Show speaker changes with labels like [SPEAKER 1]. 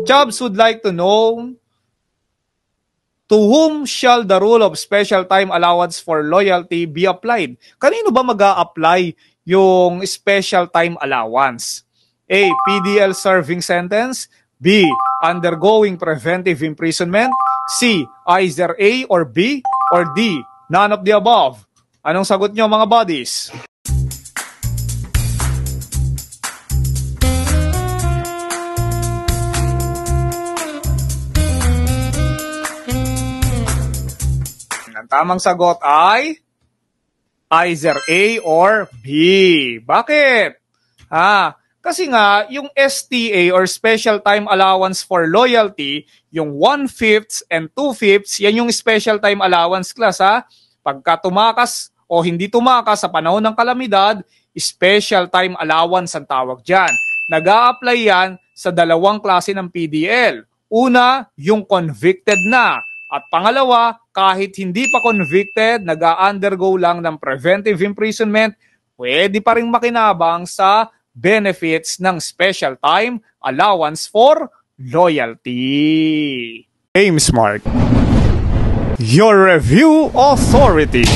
[SPEAKER 1] Chubbs would like to know, to whom shall the rule of special time allowance for loyalty be applied? Kanino ba mag-a-apply yung special time allowance? A. PDL serving sentence. B. Undergoing preventive imprisonment. C. Either A or B. Or D. None of the above. Anong sagot nyo mga buddies? Ang tamang sagot ay either A or B. Bakit? Kasi nga, yung STA or Special Time Allowance for Loyalty, yung 1/5 and 2/5, yan yung Special Time Allowance class ha. Pagka tumakas o hindi tumakas sa panahon ng kalamidad, Special Time Allowance ang tawag dyan. Nag-a-apply yan sa dalawang klase ng PDL. Una, yung convicted na. At pangalawa, kahit hindi pa convicted, nag-a-undergo lang ng preventive imprisonment, pwede pa rin makinabang sa benefits ng Special Time Allowance for Loyalty. GameSmart, your review authority.